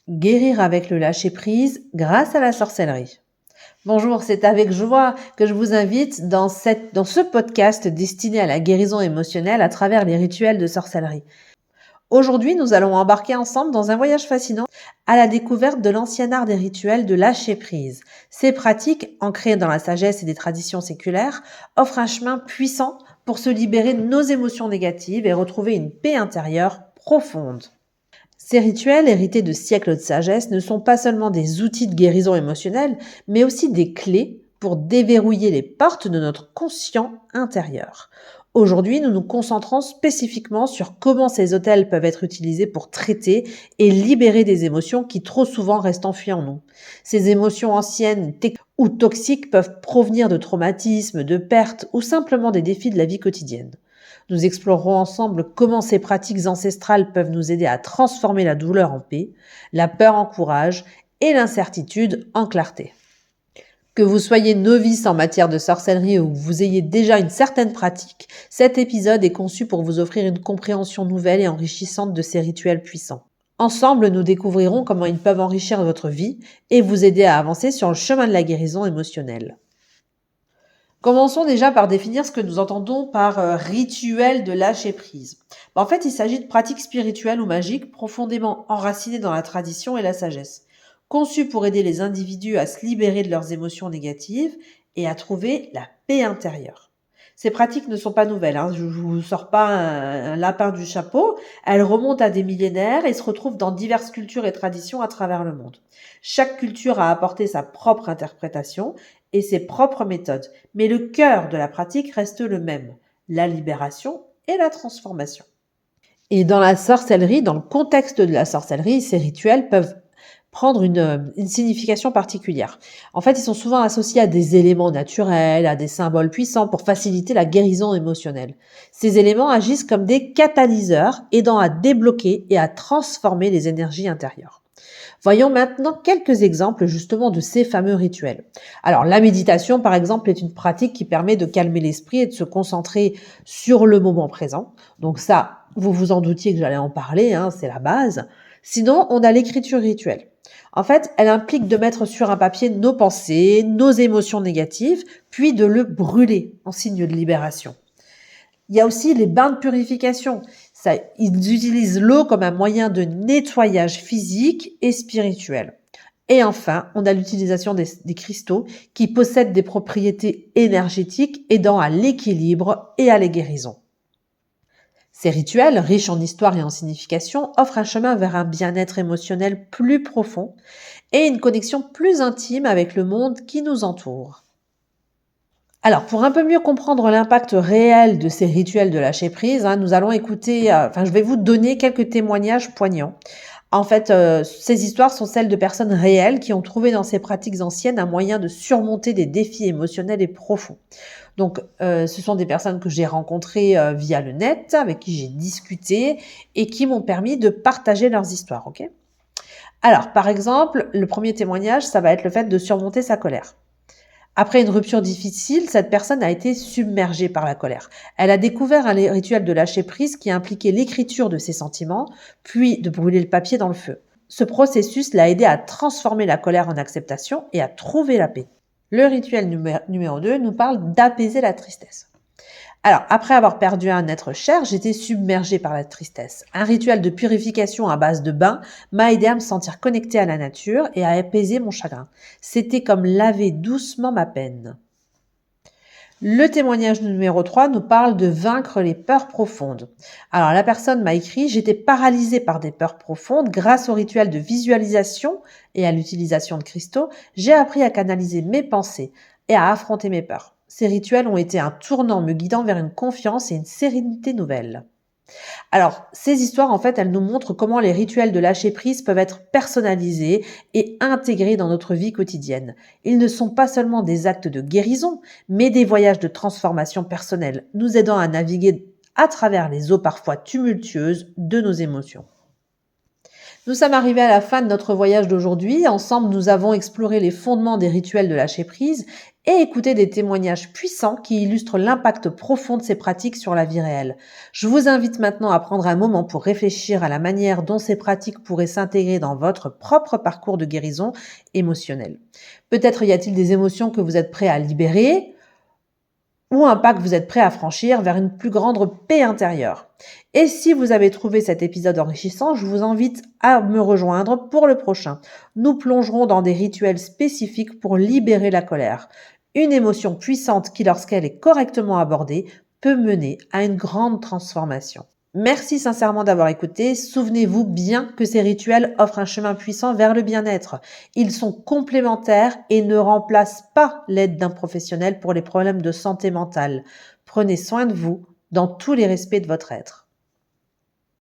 Guérir avec le lâcher-prise grâce à la sorcellerie. Bonjour, c'est avec joie que je vous invite dans ce podcast destiné à la guérison émotionnelle à travers les rituels de sorcellerie. Aujourd'hui, nous allons embarquer ensemble dans un voyage fascinant à la découverte de l'ancien art des rituels de lâcher-prise. Ces pratiques, ancrées dans la sagesse et des traditions séculaires, offrent un chemin puissant pour se libérer de nos émotions négatives et retrouver une paix intérieure profonde. Ces rituels, hérités de siècles de sagesse, ne sont pas seulement des outils de guérison émotionnelle, mais aussi des clés pour déverrouiller les portes de notre conscient intérieur. Aujourd'hui, nous nous concentrons spécifiquement sur comment ces hôtels peuvent être utilisés pour traiter et libérer des émotions qui trop souvent restent enfuies en nous. Ces émotions anciennes ou toxiques peuvent provenir de traumatismes, de pertes ou simplement des défis de la vie quotidienne. Nous explorerons ensemble comment ces pratiques ancestrales peuvent nous aider à transformer la douleur en paix, la peur en courage et l'incertitude en clarté. Que vous soyez novice en matière de sorcellerie ou que vous ayez déjà une certaine pratique, cet épisode est conçu pour vous offrir une compréhension nouvelle et enrichissante de ces rituels puissants. Ensemble, nous découvrirons comment ils peuvent enrichir votre vie et vous aider à avancer sur le chemin de la guérison émotionnelle. Commençons déjà par définir ce que nous entendons par rituel de lâcher-prise. En fait, il s'agit de pratiques spirituelles ou magiques profondément enracinées dans la tradition et la sagesse, conçues pour aider les individus à se libérer de leurs émotions négatives et à trouver la paix intérieure. Ces pratiques ne sont pas nouvelles, je ne vous sors pas un lapin du chapeau, elles remontent à des millénaires et se retrouvent dans diverses cultures et traditions à travers le monde. Chaque culture a apporté sa propre interprétation et ses propres méthodes, mais le cœur de la pratique reste le même, la libération et la transformation. Et dans la sorcellerie, dans le contexte de la sorcellerie, ces rituels peuvent prendre une signification particulière. En fait, ils sont souvent associés à des éléments naturels, à des symboles puissants pour faciliter la guérison émotionnelle. Ces éléments agissent comme des catalyseurs, aidant à débloquer et à transformer les énergies intérieures. Voyons maintenant quelques exemples justement de ces fameux rituels. Alors la méditation par exemple est une pratique qui permet de calmer l'esprit et de se concentrer sur le moment présent. Donc ça, vous vous en doutiez que j'allais en parler, c'est la base. Sinon, on a l'écriture rituelle. En fait, elle implique de mettre sur un papier nos pensées, nos émotions négatives, puis de le brûler en signe de libération. Il y a aussi les bains de purification. Ils utilisent l'eau comme un moyen de nettoyage physique et spirituel. Et enfin, on a l'utilisation des cristaux qui possèdent des propriétés énergétiques aidant à l'équilibre et à la guérison. Ces rituels, riches en histoire et en signification, offrent un chemin vers un bien-être émotionnel plus profond et une connexion plus intime avec le monde qui nous entoure. Alors, pour un peu mieux comprendre l'impact réel de ces rituels de lâcher prise, nous allons écouter, je vais vous donner quelques témoignages poignants. En fait, ces histoires sont celles de personnes réelles qui ont trouvé dans ces pratiques anciennes un moyen de surmonter des défis émotionnels et profonds. Donc, ce sont des personnes que j'ai rencontrées via le net, avec qui j'ai discuté et qui m'ont permis de partager leurs histoires, ok ? Alors, par exemple, le premier témoignage, ça va être le fait de surmonter sa colère. Après une rupture difficile, cette personne a été submergée par la colère. Elle a découvert un rituel de lâcher prise qui impliquait l'écriture de ses sentiments, puis de brûler le papier dans le feu. Ce processus l'a aidé à transformer la colère en acceptation et à trouver la paix. Le rituel numéro 2 nous parle d'apaiser la tristesse. Alors, après avoir perdu un être cher, j'étais submergée par la tristesse. Un rituel de purification à base de bain m'a aidé à me sentir connectée à la nature et à apaiser mon chagrin. C'était comme laver doucement ma peine. Le témoignage numéro 3 nous parle de vaincre les peurs profondes. Alors, la personne m'a écrit « J'étais paralysée par des peurs profondes. Grâce au rituel de visualisation et à l'utilisation de cristaux, j'ai appris à canaliser mes pensées et à affronter mes peurs. Ces rituels ont été un tournant me guidant vers une confiance et une sérénité nouvelle. » Alors, ces histoires, en fait, elles nous montrent comment les rituels de lâcher prise peuvent être personnalisés et intégrés dans notre vie quotidienne. Ils ne sont pas seulement des actes de guérison, mais des voyages de transformation personnelle, nous aidant à naviguer à travers les eaux parfois tumultueuses de nos émotions. Nous sommes arrivés à la fin de notre voyage d'aujourd'hui. Ensemble, nous avons exploré les fondements des rituels de lâcher prise et écouté des témoignages puissants qui illustrent l'impact profond de ces pratiques sur la vie réelle. Je vous invite maintenant à prendre un moment pour réfléchir à la manière dont ces pratiques pourraient s'intégrer dans votre propre parcours de guérison émotionnelle. Peut-être y a-t-il des émotions que vous êtes prêt à libérer, ou un pas que vous êtes prêt à franchir vers une plus grande paix intérieure. Et si vous avez trouvé cet épisode enrichissant, je vous invite à me rejoindre pour le prochain. Nous plongerons dans des rituels spécifiques pour libérer la colère, une émotion puissante qui, lorsqu'elle est correctement abordée, peut mener à une grande transformation. Merci sincèrement d'avoir écouté. Souvenez-vous bien que ces rituels offrent un chemin puissant vers le bien-être. Ils sont complémentaires et ne remplacent pas l'aide d'un professionnel pour les problèmes de santé mentale. Prenez soin de vous dans tous les respects de votre être.